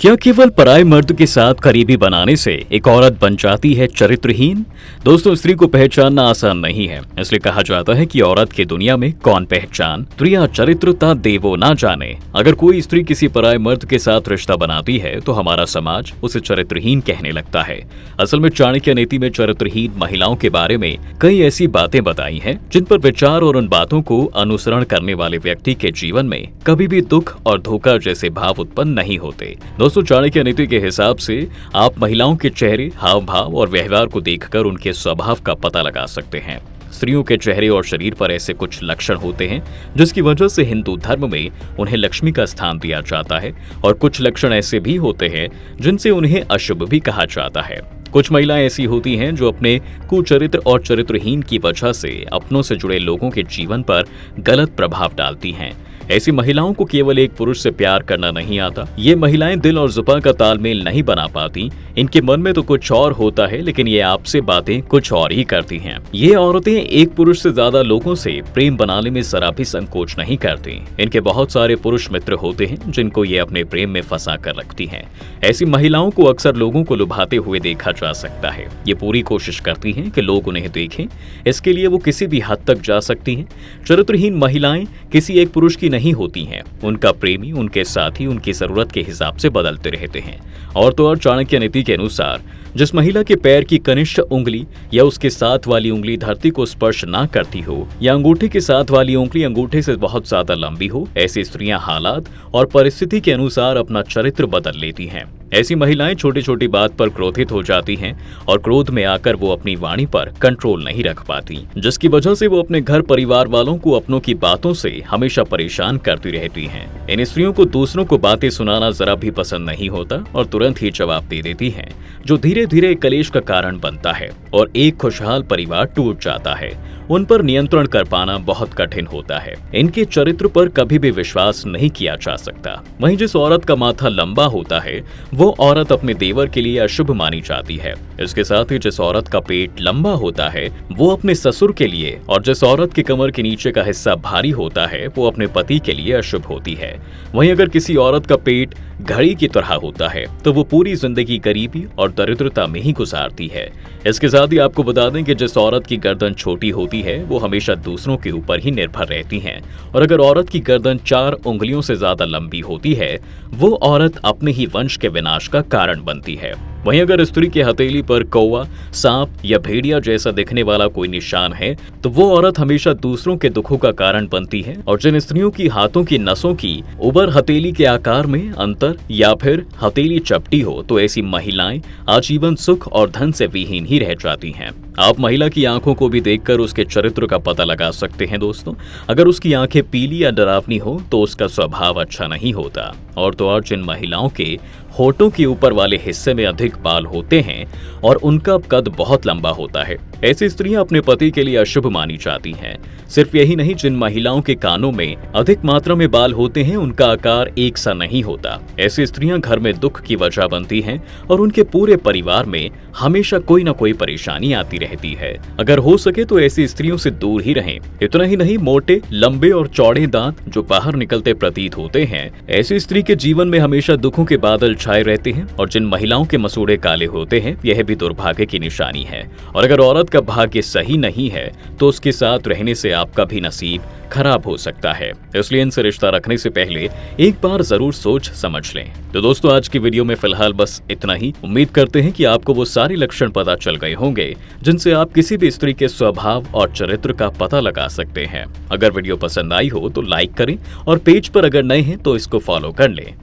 क्या केवल पराये मर्द के साथ करीबी बनाने से एक औरत बन जाती है चरित्रहीन? दोस्तों, स्त्री को पहचानना आसान नहीं है। इसलिए कहा जाता है कि औरत की दुनिया में कौन पहचान, स्त्रियां चरित्रता देवो ना जाने। अगर कोई स्त्री किसी पराये मर्द के साथ रिश्ता बनाती है तो हमारा समाज उसे चरित्रहीन कहने लगता है। असल में चाणक्य नीति में चरित्रहीन महिलाओं के बारे में कई ऐसी बातें बताई हैं जिन पर विचार और उन बातों को अनुसरण करने वाले व्यक्ति के जीवन में कभी भी दुख और धोखा जैसे भाव उत्पन्न नहीं होते। दोस्तों, चाणक्य नीति के हिसाब से आप महिलाओं के चेहरे, हाव भाव और व्यवहार को देखकर उनके स्वभाव का पता लगा सकते हैं। स्त्रियों के चेहरे और शरीर पर ऐसे कुछ लक्षण होते हैं जिसकी वजह से हिंदू धर्म में उन्हें लक्ष्मी का स्थान दिया जाता है, और कुछ लक्षण ऐसे भी होते हैं जिनसे उन्हें अशुभ भी कहा जाता है। कुछ महिलाएं ऐसी होती हैं जो अपने कुचरित्र और चरित्रहीन की वजह से अपनों से जुड़े लोगों के जीवन पर गलत प्रभाव डालती हैं। ऐसी महिलाओं को केवल एक पुरुष से प्यार करना नहीं आता। ये महिलाएं दिल और जुबान का तालमेल नहीं बना पाती। इनके मन में तो कुछ और होता है, लेकिन ये आपसे बातें कुछ और ही करती हैं। ये औरतें एक पुरुष से ज्यादा लोगों से प्रेम बनाने में जरा भी संकोच नहीं करती। इनके बहुत सारे पुरुष मित्र होते हैं जिनको ये अपने प्रेम में फंसा कर रखती हैं। ऐसी महिलाओं को अक्सर लोगों को लुभाते हुए देखा जा सकता है। ये पूरी कोशिश करती हैं कि लोग उन्हें देखें। इसके लिए वो किसी भी हद तक जा सकती हैं। चरित्रहीन महिलाएं किसी एक पुरुष की नहीं होती हैं। उनका प्रेमी, उनके साथी उनकी जरूरत के हिसाब से बदलते रहते हैं। और तो और चाणक्य नीति के अनुसार जिस महिला के पैर की कनिष्ठ उंगली या उसके साथ वाली उंगली धरती को स्पर्श ना करती हो, या अंगूठे के साथ वाली उंगली अंगूठे से बहुत ज्यादा लंबी हो, ऐसी स्त्रियां हालात और परिस्थिति के अनुसार अपना चरित्र बदल लेती हैं। ऐसी महिलाएं छोटी छोटी बात पर क्रोधित हो जाती हैं और क्रोध में आकर वो अपनी वाणी पर कंट्रोल नहीं रख पाती, जिसकी वजह से वो अपने घर परिवार वालों को अपनों की बातों से हमेशा परेशान करती रहती हैं। इन स्त्रियों को दूसरों को बातें सुनाना जरा भी पसंद नहीं होता और तुरंत ही जवाब दे देती हैं, जो धीरे धीरे कलेश का कारण बनता है और एक खुशहाल परिवार टूट जाता है। उन पर नियंत्रण कर पाना बहुत कठिन होता है। इनके चरित्र पर कभी भी विश्वास नहीं किया जा सकता। वहीं जिस औरत का माथा लंबा होता है वो औरत अपने देवर के लिए अशुभ मानी जाती है। इसके साथ ही जिस औरत का पेट लंबा होता है वो अपने ससुर के लिए, और जिस औरत की कमर के नीचे का हिस्सा भारी होता है वो अपने पति के लिए अशुभ होती है। वहीं अगर किसी औरत का पेट घड़ी की तरह होता है तो वो पूरी जिंदगी गरीबी और दरिद्रता में ही गुजारती है। इसके साथ ही आपको बता दें कि जिस औरत की गर्दन छोटी होती है वो हमेशा दूसरों के ऊपर ही निर्भर रहती हैं, और अगर औरत की गर्दन 4 उंगलियों से ज्यादा लंबी होती है वो औरत अपने ही वंश के विनाश का कारण बनती है। वहीं अगर स्त्री की हथेली पर कौवा, सांप या भेड़िया जैसा दिखने वाला कोई निशान है तो वो औरत हमेशा दूसरों के दुखों का कारण बनती है। और जिन स्त्रियों की हाथों की नसों की उबर हथेली के आकार में अंतर या फिर हथेली चपटी हो तो ऐसी महिलाएं आजीवन सुख और धन से विहीन ही रह जाती हैं। आप महिला की आंखों को भी देखकर उसके चरित्र का पता लगा सकते हैं। दोस्तों, अगर उसकी आंखें पीली या डरावनी हो तो उसका स्वभाव अच्छा नहीं होता। और तो और जिन महिलाओं के होठों के ऊपर वाले हिस्से में अधिक बाल होते हैं और उनका कद बहुत लंबा होता है, ऐसी स्त्रियां अपने पति के लिए अशुभ मानी जाती हैं। सिर्फ यही नहीं, जिन महिलाओं के कानों में अधिक मात्रा में बाल होते हैं उनका आकार एक सा नहीं होता। ऐसी स्त्रियां घर में दुख की वजह बनती हैं और उनके पूरे परिवार में हमेशा कोई न कोई परेशानी आती रहती है। अगर हो सके तो ऐसी स्त्रियों से दूर ही रहें। इतना ही नहीं, मोटे, लंबे और चौड़े दांत जो बाहर निकलते प्रतीत होते हैं, ऐसी स्त्री के जीवन में हमेशा दुखों के बादल छाए रहते हैं। और जिन महिलाओं के मसूड़े काले होते हैं यह भी दुर्भाग्य की निशानी है। और अगर औरत का भाग्य सही नहीं है तो उसके साथ रहने से आपका भी नसीब खराब हो सकता है। इसलिए इनसे रिश्ता रखने से पहले एक बार जरूर सोच समझ लें। तो दोस्तों, आज की वीडियो में फिलहाल बस इतना ही। उम्मीद करते हैं कि आपको वो सारे लक्षण पता चल गए होंगे जिनसे आप किसी भी स्त्री के स्वभाव और चरित्र का पता लगा सकते हैं। अगर वीडियो पसंद आई हो तो लाइक करें और पेज पर अगर नए हैं तो इसको फॉलो कर लें।